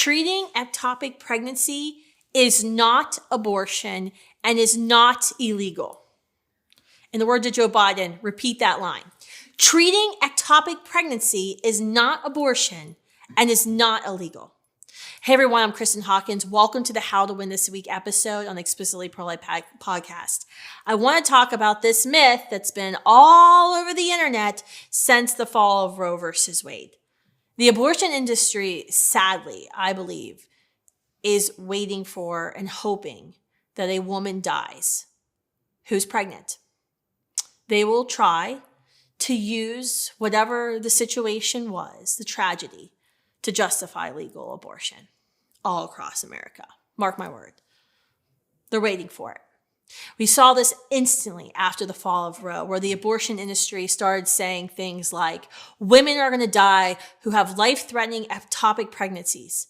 Treating ectopic pregnancy is not abortion and is not illegal. In the words of Joe Biden, repeat that line. Treating ectopic pregnancy is not abortion and is not illegal. Hey everyone, I'm Kristan Hawkins. Welcome to the How to Win This Week episode on the Explicitly Pro-Life podcast. I want to talk about this myth that's been all over the internet since the fall of Roe versus Wade. The abortion industry, sadly, I believe, is waiting for and hoping that a woman dies who's pregnant. They will try to use whatever the situation was, the tragedy, to justify legal abortion all across America. Mark my word. They're waiting for it. We saw this instantly after the fall of Roe, where the abortion industry started saying things like, women are going to die who have life-threatening ectopic pregnancies.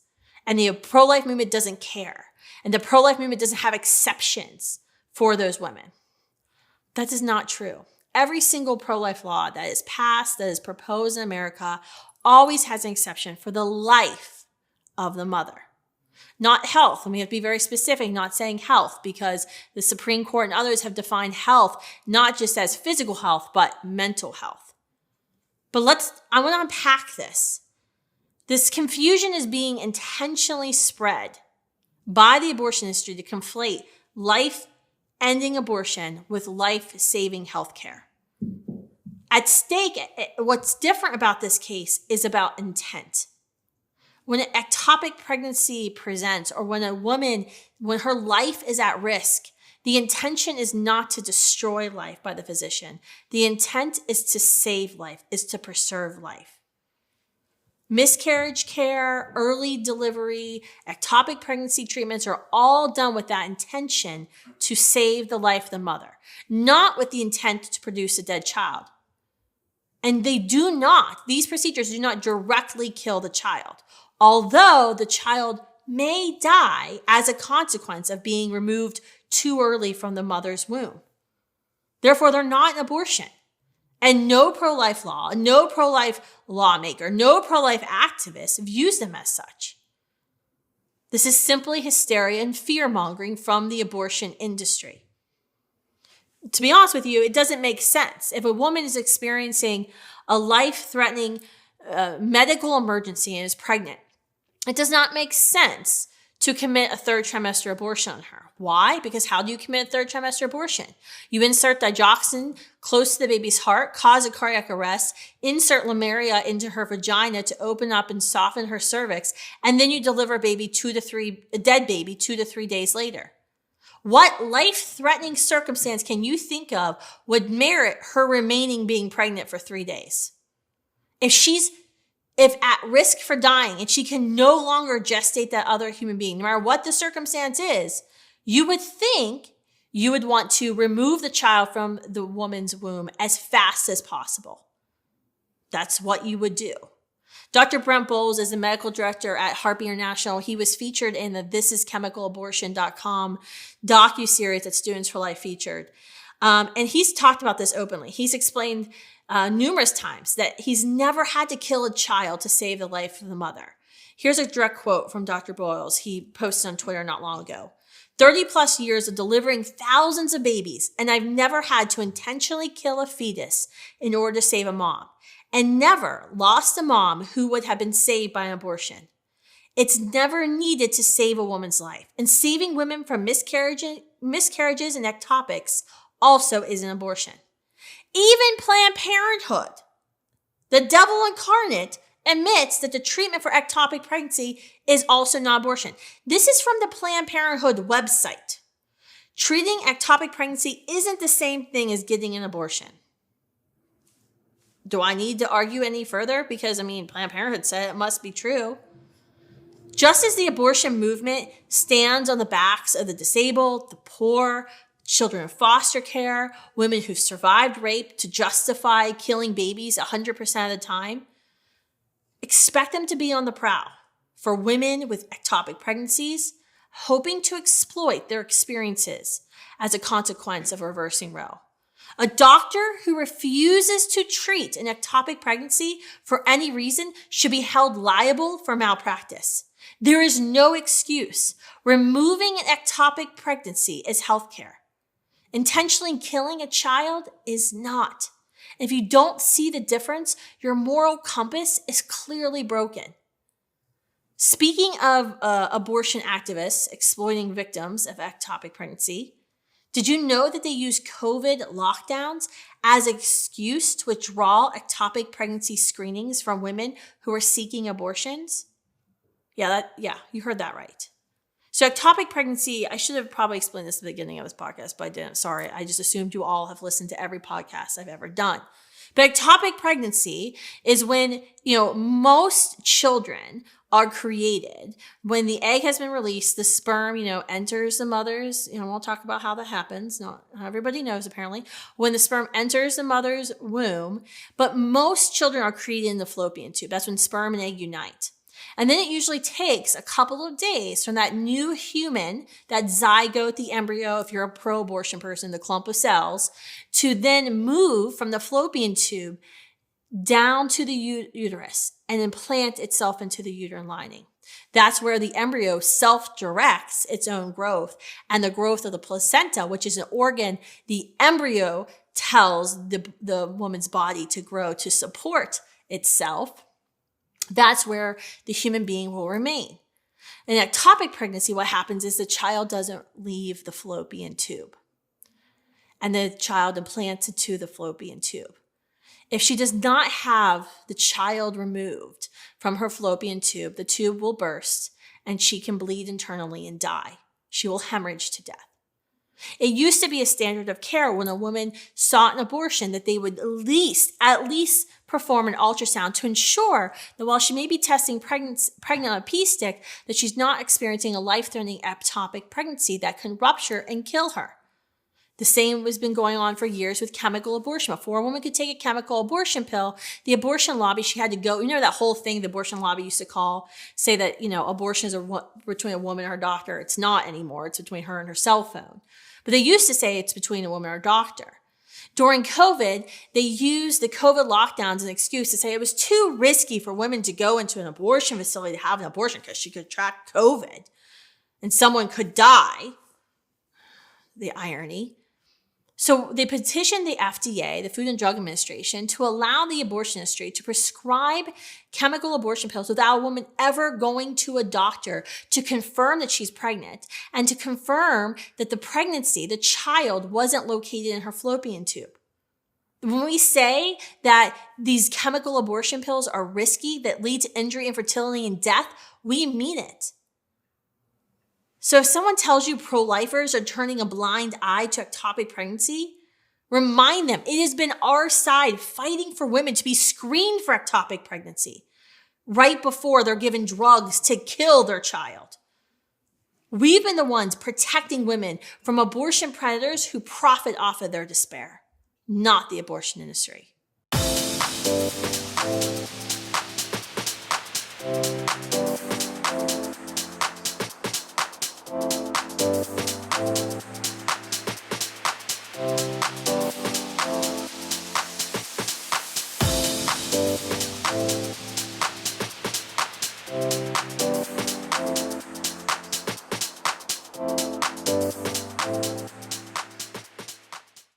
And the pro-life movement doesn't care. And the pro-life movement doesn't have exceptions for those women. That is not true. Every single pro-life law that is passed, that is proposed in America, always has an exception for the life of the mother. Not health, and we have to be very specific, not saying health, because the Supreme Court and others have defined health not just as physical health, but mental health. But I want to unpack this. This confusion is being intentionally spread by the abortion industry to conflate life-ending abortion with life-saving healthcare. At stake, what's different about this case is about intent. When an ectopic pregnancy presents, or when a woman, when her life is at risk, the intention is not to destroy life by the physician. The intent is to save life, is to preserve life. Miscarriage care, early delivery, ectopic pregnancy treatments are all done with that intention to save the life of the mother, not with the intent to produce a dead child. And these procedures do not directly kill the child, although the child may die as a consequence of being removed too early from the mother's womb. Therefore, they're not an abortion. And no pro-life law, no pro-life lawmaker, no pro-life activist views them as such. This is simply hysteria and fear-mongering from the abortion industry. To be honest with you, it doesn't make sense. If a woman is experiencing a life-threatening medical emergency and is pregnant, it does not make sense to commit a third trimester abortion on her. Why? Because how do you commit a third trimester abortion? You insert digoxin close to the baby's heart, cause a cardiac arrest, insert Lemuria into her vagina to open up and soften her cervix, and then you deliver a dead baby 2 to 3 days later. What life-threatening circumstance can you think of would merit her remaining being pregnant for 3 days? If at risk for dying and she can no longer gestate that other human being, no matter what the circumstance is, you would think you would want to remove the child from the woman's womb as fast as possible. That's what you would do. Dr. Brent Bowles is the medical director at Harp International. He was featured in the ThisIsChemicalAbortion.com docuseries that Students for Life featured. And he's talked about this openly. He's explained numerous times that he's never had to kill a child to save the life of the mother. Here's a direct quote from Dr. Bowles. He posted on Twitter not long ago. 30 plus years of delivering thousands of babies, and I've never had to intentionally kill a fetus in order to save a mom, and never lost a mom who would have been saved by an abortion. It's never needed to save a woman's life, and saving women from miscarriages and ectopics also is an abortion. Even Planned Parenthood, the devil incarnate, admits that the treatment for ectopic pregnancy is also not abortion. This is from the Planned Parenthood website. Treating ectopic pregnancy isn't the same thing as getting an abortion. Do I need to argue any further? Because, Planned Parenthood said it must be true. Just as the abortion movement stands on the backs of the disabled, the poor, children in foster care, women who've survived rape to justify killing babies 100% of the time, expect them to be on the prowl for women with ectopic pregnancies, hoping to exploit their experiences as a consequence of reversing Roe. A doctor who refuses to treat an ectopic pregnancy for any reason should be held liable for malpractice. There is no excuse. Removing an ectopic pregnancy is healthcare. Intentionally killing a child is not. If you don't see the difference, your moral compass is clearly broken. Speaking of abortion activists exploiting victims of ectopic pregnancy, did you know that they use COVID lockdowns as an excuse to withdraw ectopic pregnancy screenings from women who are seeking abortions? Yeah, you heard that right. So ectopic pregnancy, I should have probably explained this at the beginning of this podcast, but I didn't. Sorry. I just assumed you all have listened to every podcast I've ever done. But ectopic pregnancy is when, most children are created. When the egg has been released, the sperm, enters the mother's, we'll talk about how that happens. Not everybody knows apparently. When the sperm enters the mother's womb, but most children are created in the fallopian tube. That's when sperm and egg unite. And then it usually takes a couple of days from that new human, that zygote, the embryo, if you're a pro-abortion person, the clump of cells, to then move from the fallopian tube down to the uterus and implant itself into the uterine lining. That's where the embryo self-directs its own growth, and the growth of the placenta, which is an organ the embryo tells the woman's body to grow to support itself. That's where the human being will remain. In ectopic pregnancy, what happens is the child doesn't leave the fallopian tube, and the child implants into the fallopian tube. If she does not have the child removed from her fallopian tube, the tube will burst and she can bleed internally and die. She will hemorrhage to death. It used to be a standard of care when a woman sought an abortion that they would at least perform an ultrasound to ensure that while she may be testing pregnant on a pee stick, that she's not experiencing a life-threatening ectopic pregnancy that can rupture and kill her. The same has been going on for years with chemical abortion. Before a woman could take a chemical abortion pill, the abortion lobby, she had to go, that whole thing the abortion lobby used to say that, abortion is between a woman and her doctor. It's not anymore. It's between her and her cell phone. But they used to say it's between a woman and her doctor. During COVID, they used the COVID lockdowns as an excuse to say it was too risky for women to go into an abortion facility to have an abortion because she could contract COVID and someone could die. The irony. So they petitioned the FDA, the Food and Drug Administration, to allow the abortion industry to prescribe chemical abortion pills without a woman ever going to a doctor to confirm that she's pregnant and to confirm that the pregnancy, the child, wasn't located in her fallopian tube. When we say that these chemical abortion pills are risky, that lead to injury, infertility, and death, we mean it. So if someone tells you pro-lifers are turning a blind eye to ectopic pregnancy, remind them it has been our side fighting for women to be screened for ectopic pregnancy right before they're given drugs to kill their child. We've been the ones protecting women from abortion predators who profit off of their despair, not the abortion industry.